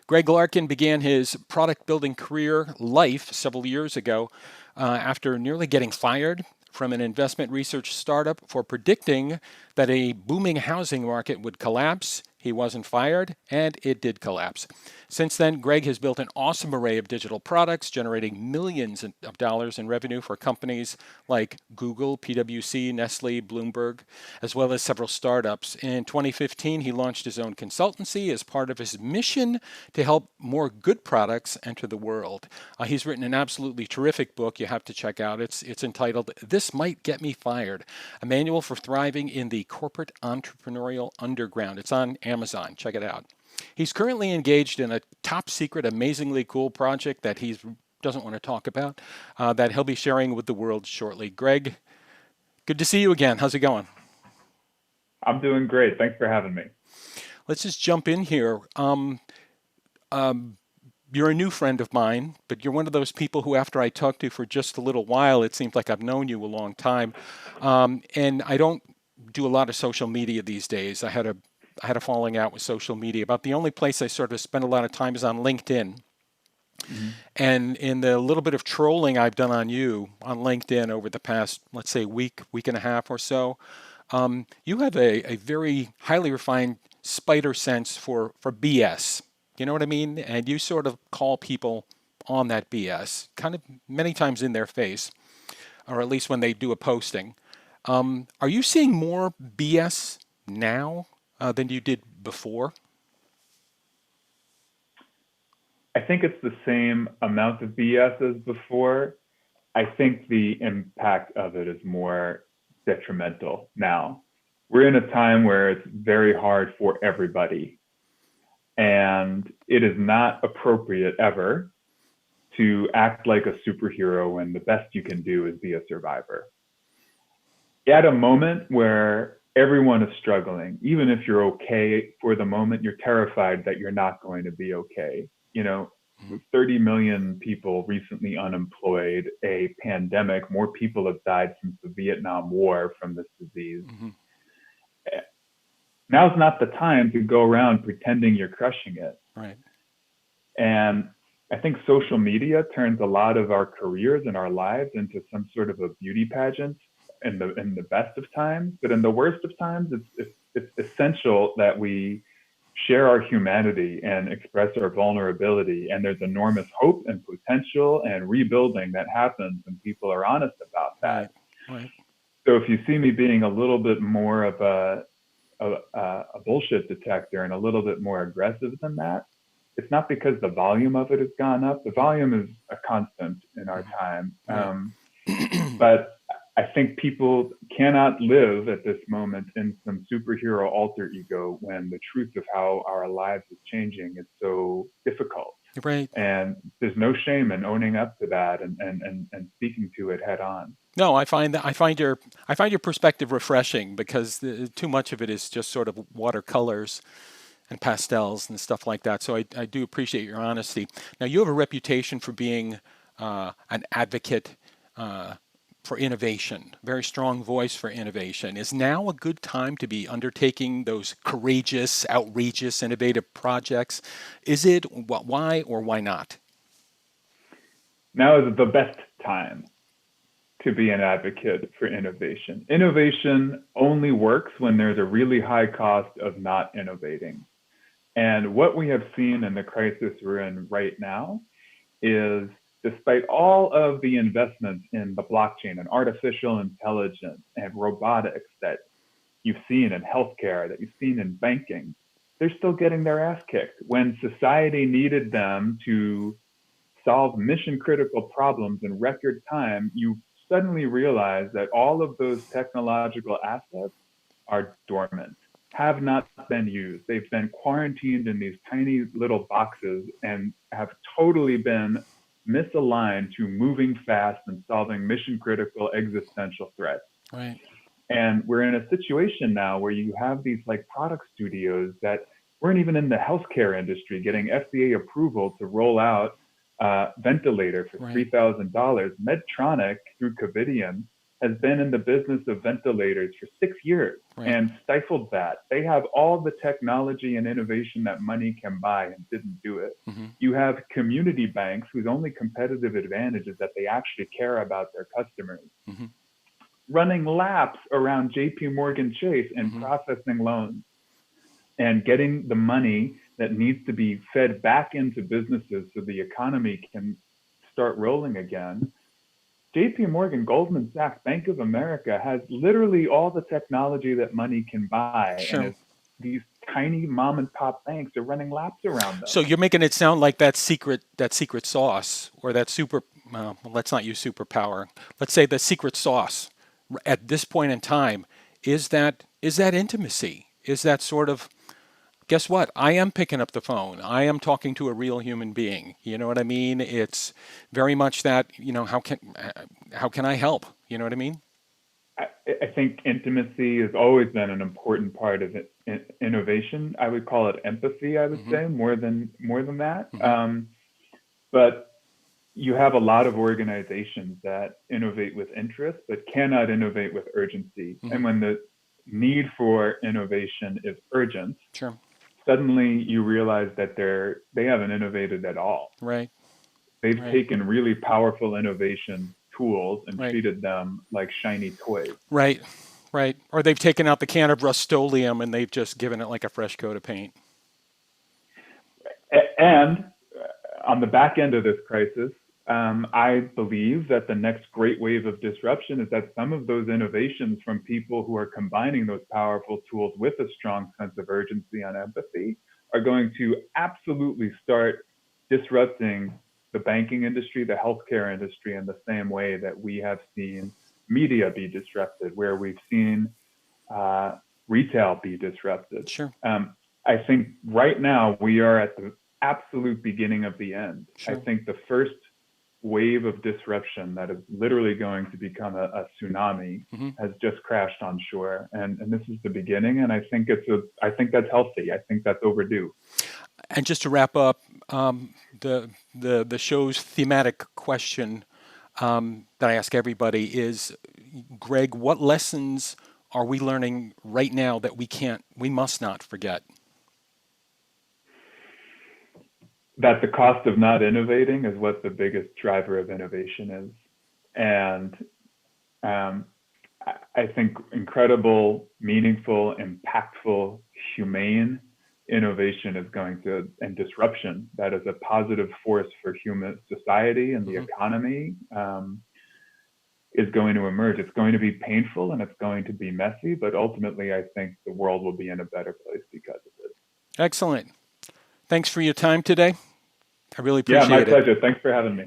Greg Larkin began his product building career life several years ago after nearly getting fired from an investment research startup for predicting that a booming housing market would collapse. He wasn't fired, and it did collapse. Since then, Greg has built an awesome array of digital products, generating millions of dollars in revenue for companies like Google, PwC, Nestle, Bloomberg, as well as several startups. In 2015, he launched his own consultancy as part of his mission to help more good products enter the world. He's written an absolutely terrific book you have to check out. It's entitled This Might Get Me Fired, a manual for thriving in the corporate entrepreneurial underground. It's on Amazon. Check it out. He's currently engaged in a top secret, amazingly cool project that he doesn't want to talk about, that he'll be sharing with the world shortly. Greg, good to see you again. How's it going? I'm doing great. Thanks for having me. Let's just jump in here. You're a new friend of mine, but you're one of those people who, after I talked to you for just a little while, it seems like I've known you a long time. And I don't do a lot of social media these days. I had a falling out with social media. About the only place I sort of spend a lot of time is on LinkedIn. hmm And in the little bit of trolling I've done on you on LinkedIn over the past, let's say, week and a half or so, you have a very highly refined spider sense for BS. You know what I mean? And you sort of call people on that BS, kind of many times in their face, or at least when they do a posting. Are you seeing more BS now than you did before? I think it's the same amount of BS as before. I think the impact of it is more detrimental now. We're in a time where it's very hard for everybody, and it is not appropriate ever to act like a superhero when the best you can do is be a survivor. At a moment where everyone is struggling, even if you're okay for the moment, you're terrified that you're not going to be okay. You know, with 30 million people recently unemployed, a pandemic, more people have died since the Vietnam War from this disease. Mm-hmm. Now's not the time to go around pretending you're crushing it. Right. And I think social media turns a lot of our careers and our lives into some sort of a beauty pageant in the best of times, but in the worst of times, it's essential that we share our humanity and express our vulnerability. And there's enormous hope and potential and rebuilding that happens when people are honest about that. Right. Right. So if you see me being a little bit more of a bullshit detector and a little bit more aggressive than that, it's not because the volume of it has gone up. The volume is a constant in our time. Right. But I think people cannot live at this moment in some superhero alter ego when the truth of how our lives is changing is so difficult. Right. And there's no shame in owning up to that and speaking to it head on. No, I find your perspective refreshing because too much of it is just sort of watercolors and pastels and stuff like that. So I do appreciate your honesty. Now you have a reputation for being an advocate for innovation, very strong voice for innovation. Is now a good time to be undertaking those courageous, outrageous, innovative projects? Is it? Why or why not? Now is the best time to be an advocate for innovation. Innovation only works when there's a really high cost of not innovating. And what we have seen in the crisis we're in right now is despite all of the investments in the blockchain and artificial intelligence and robotics that you've seen in healthcare, that you've seen in banking, they're still getting their ass kicked. When society needed them to solve mission critical problems in record time, you suddenly realize that all of those technological assets are dormant, have not been used. They've been quarantined in these tiny little boxes and have totally been misaligned to moving fast and solving mission critical existential threats. Right. And we're in a situation now where you have these like product studios that weren't even in the healthcare industry getting FDA approval to roll out a ventilator for Right. $3,000. Medtronic through Covidian has been in the business of ventilators for 6 years Right. and stifled that. They have all the technology and innovation that money can buy and didn't do it. Mm-hmm. You have community banks whose only competitive advantage is that they actually care about their customers, Mm-hmm. running laps around JP Morgan Chase and Mm-hmm. processing loans and getting the money that needs to be fed back into businesses so the economy can start rolling again. JP Morgan, Goldman Sachs, Bank of America has literally all the technology that money can buy. And Sure. it's these tiny mom and pop banks are running laps around So them. you're making it sound like that secret sauce or that super. Well, let's not use superpower. Let's say the secret sauce at this point in time is that intimacy. Is that sort of guess what? I am picking up the phone. I am talking to a real human being. You know what I mean? It's very much that, how can I help? You know what I mean? I think intimacy has always been an important part of innovation. I would call it empathy. I would Hmm. say more than that. Hmm. But you have a lot of organizations that innovate with interest, but cannot innovate with urgency. Hmm. And when the need for innovation is urgent, Sure. suddenly you realize that they haven't innovated at all. Right. They've Right. taken really powerful innovation tools and Right. treated them like shiny toys. Right. Right. Or they've taken out the can of Rust-Oleum and they've just given it like a fresh coat of paint. And on the back end of this crisis, I believe that the next great wave of disruption is that some of those innovations from people who are combining those powerful tools with a strong sense of urgency and empathy are going to absolutely start disrupting the banking industry, the healthcare industry, in the same way that we have seen media be disrupted, where we've seen uh, retail be disrupted. Sure. I think right now we are at the absolute beginning of the end. I Sure. think the first wave of disruption that is literally going to become a tsunami Hmm. has just crashed on shore, and this is the beginning. And I think that's healthy. I think that's overdue. And just to wrap up, the show's thematic question that I ask everybody is, Greg, what lessons are we learning right now that we must not forget? That the cost of not innovating is what the biggest driver of innovation is, and um, I think incredible, meaningful, impactful, humane innovation is going to, and disruption that is a positive force for human society and the Hmm. economy, is going to emerge. It's going to be painful and it's going to be messy, but ultimately, I think the world will be in a better place because of it. Excellent. Thanks for your time today. I really Yeah, my appreciate it. pleasure. Thanks for having me.